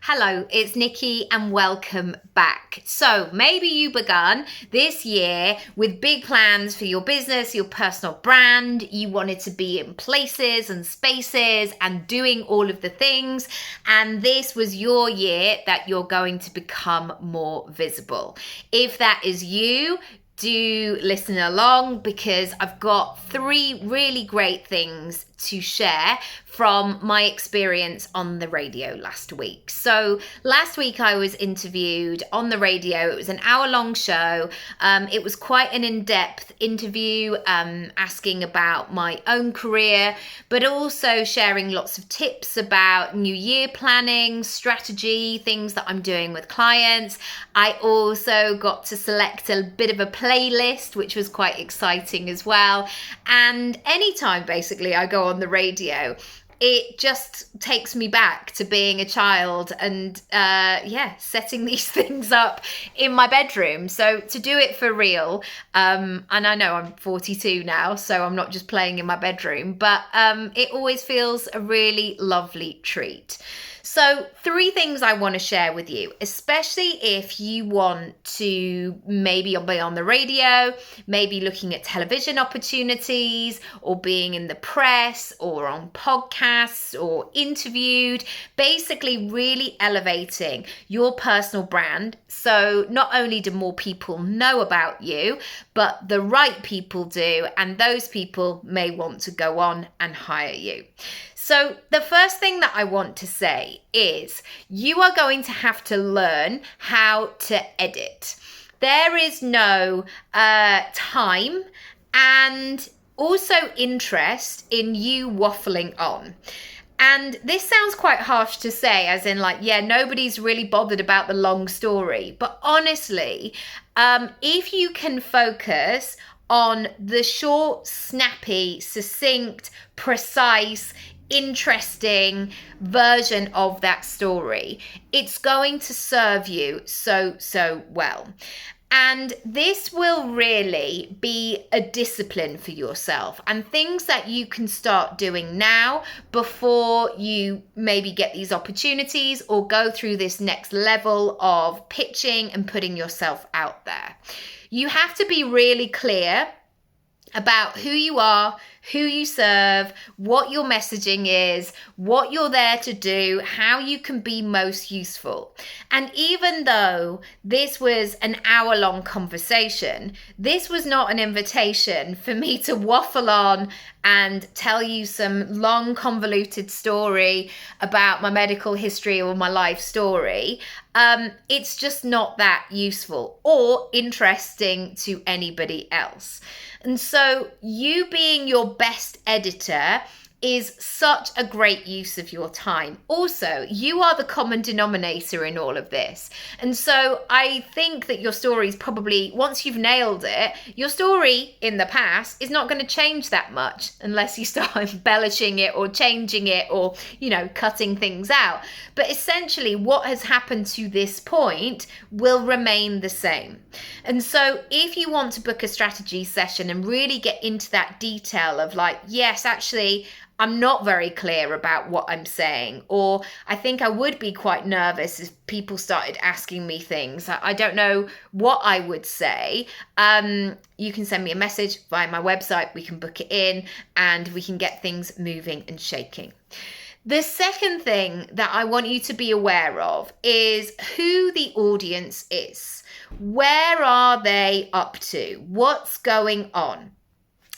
Hello, it's Nikki and welcome back. So maybe you began this year with big plans for your business, your personal brand. You wanted to be in places and spaces and doing all of the things. And this was your year that you're going to become more visible. If that is you, do listen along because I've got 3 really great things to share from my experience on the radio last week. So last week I was interviewed on the radio. It was an hour-long show. It was quite an in-depth interview, asking about my own career, but also sharing lots of tips about new year planning, strategy, things that I'm doing with clients. I also got to select a bit of a playlist, which was quite exciting as well. And anytime basically I go on the radio, it just takes me back to being a child and setting these things up in my bedroom. So to do it for real, and I know I'm 42 now, so I'm not just playing in my bedroom, but it always feels a really lovely treat. So 3 things I want to share with you, especially if you want to maybe be on the radio, maybe looking at television opportunities or being in the press or on podcasts or interviewed, basically really elevating your personal brand. So not only do more people know about you, but the right people do, and those people may want to go on and hire you. So the first thing that I want to say is you are going to have to learn how to edit. There is no time and also interest in you waffling on. And this sounds quite harsh to say, as in nobody's really bothered about the long story. But honestly, if you can focus on the short, snappy, succinct, precise, interesting version of that story, it's going to serve you so well. And this will really be a discipline for yourself and things that you can start doing now before you maybe get these opportunities or go through this next level of pitching and putting yourself out there. You have to be really clear about who you are, who you serve, what your messaging is, what you're there to do, how you can be most useful. And even though this was an hour-long conversation, this was not an invitation for me to waffle on and tell you some long, convoluted story about my medical history or my life story. It's just not that useful or interesting to anybody else. And so you being your best editor is such a great use of your time. Also, you are the common denominator in all of this. And so I think that your story is probably, once you've nailed it, your story in the past is not going to change that much unless you start embellishing it or changing it or, cutting things out. But essentially what has happened to this point will remain the same. And so if you want to book a strategy session and really get into that detail of yes, actually, I'm not very clear about what I'm saying, or I think I would be quite nervous if people started asking me things. I don't know what I would say. You can send me a message via my website. We can book it in and we can get things moving and shaking. The second thing that I want you to be aware of is who the audience is. Where are they up to? What's going on?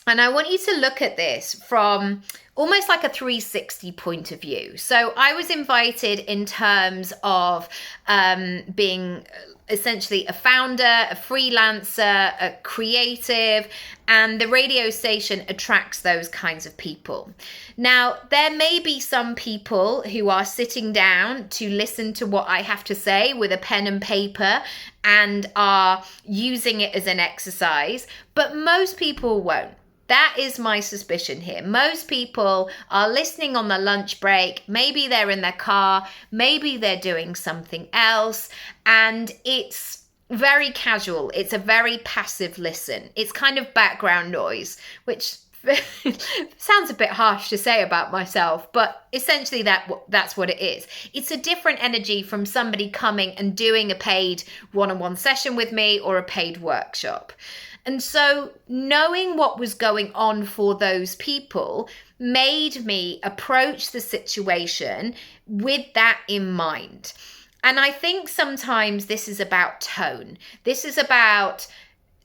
And I want you to look at this from almost like a 360 point of view. So I was invited in terms of being essentially a founder, a freelancer, a creative, and the radio station attracts those kinds of people. Now, there may be some people who are sitting down to listen to what I have to say with a pen and paper and are using it as an exercise, but most people won't. That is my suspicion here. Most people are listening on the lunch break. Maybe they're in their car. Maybe they're doing something else. And it's very casual. It's a very passive listen. It's kind of background noise, which sounds a bit harsh to say about myself, but essentially that's what it is. It's a different energy from somebody coming and doing a paid one-on-one session with me or a paid workshop. And so knowing what was going on for those people made me approach the situation with that in mind. And I think sometimes this is about tone. This is about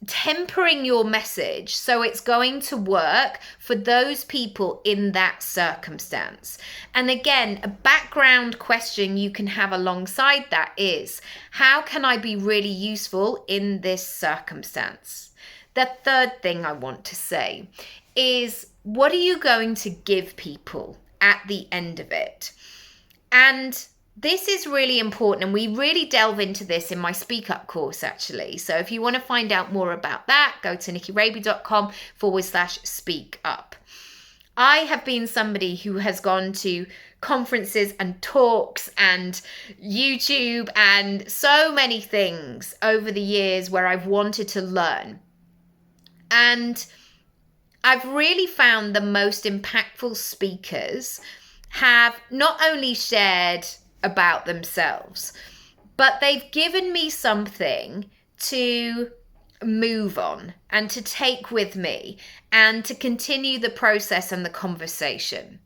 tempering your message so it's going to work for those people in that circumstance. And again, a background question you can have alongside that is, how can I be really useful in this circumstance? The third thing I want to say is, what are you going to give people at the end of it? And this is really important, and we really delve into this in my Speak Up course, actually. So if you want to find out more about that, go to nickyraby.com/speak up. I have been somebody who has gone to conferences and talks and YouTube and so many things over the years where I've wanted to learn. And I've really found the most impactful speakers have not only shared about themselves, but they've given me something to move on and to take with me and to continue the process and the conversation.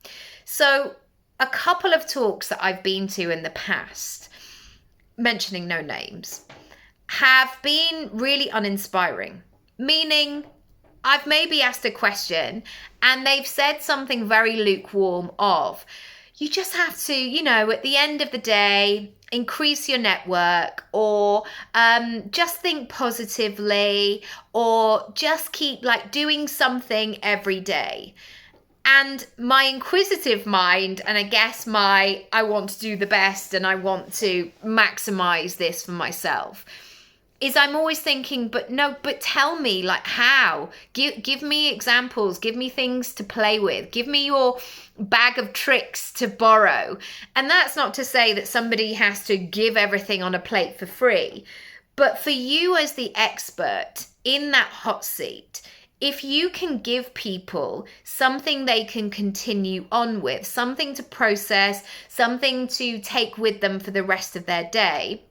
So a couple of talks that I've been to in the past, mentioning no names, have been really uninspiring, meaning I've maybe asked a question and they've said something very lukewarm of, you just have to, at the end of the day, increase your network, or just think positively, or just keep doing something every day. And my inquisitive mind, and I guess I want to do the best and I want to maximize this for myself, is I'm always thinking, but tell me, how? Give me examples, give me things to play with, give me your bag of tricks to borrow. And that's not to say that somebody has to give everything on a plate for free, but for you as the expert in that hot seat, if you can give people something they can continue on with, something to process, something to take with them for the rest of their day,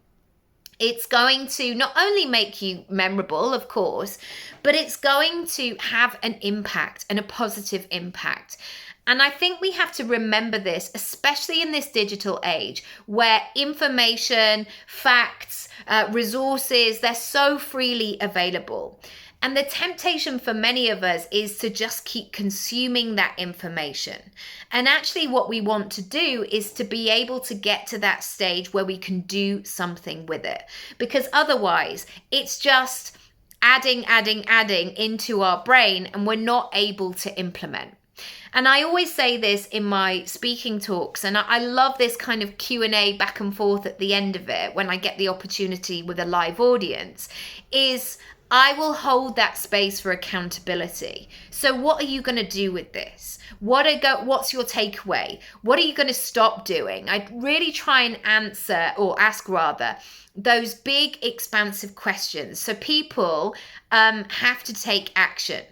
it's going to not only make you memorable, of course, but it's going to have an impact and a positive impact. And I think we have to remember this, especially in this digital age where information, facts, resources, they're so freely available. And the temptation for many of us is to just keep consuming that information. And actually what we want to do is to be able to get to that stage where we can do something with it. Because otherwise it's just adding into our brain and we're not able to implement. And I always say this in my speaking talks, and I love this kind of Q&A back and forth at the end of it when I get the opportunity with a live audience, is I will hold that space for accountability. So what are you going to do with this? What's your takeaway? What are you going to stop doing? I really try and ask those big expansive questions so people have to take action.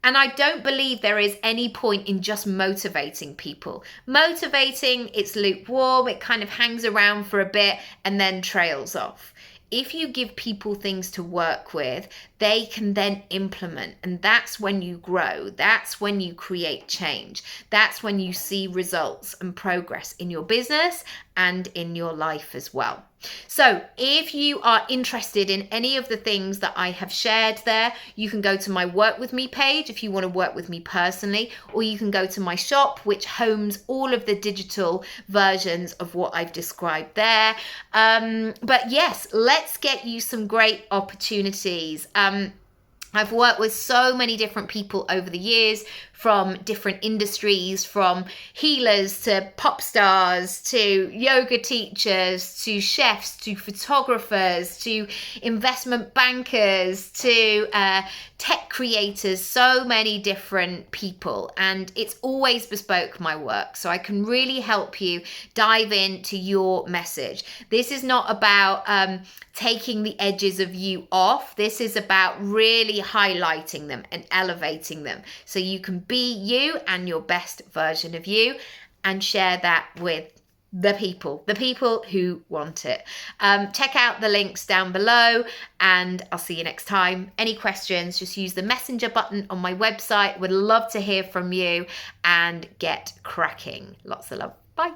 And I don't believe there is any point in just motivating people. Motivating, it's lukewarm, it kind of hangs around for a bit and then trails off. If you give people things to work with, they can then implement. And that's when you grow. That's when you create change. That's when you see results and progress in your business and in your life as well. So if you are interested in any of the things that I have shared there, you can go to my Work With Me page if you want to work with me personally, or you can go to my shop, which homes all of the digital versions of what I've described there. But yes, let's get you some great opportunities. I've worked with so many different people over the years, from different industries, from healers to pop stars to yoga teachers to chefs to photographers to investment bankers to tech creators, so many different people, and it's always bespoke, my work. So I can really help you dive into your message. This is not about taking the edges of you off. This is about really highlighting them and elevating them so you can be you and your best version of you, and share that with the people who want it. Check out the links down below, and I'll see you next time. Any questions, just use the messenger button on my website. Would love to hear from you, and get cracking. Lots of love. Bye.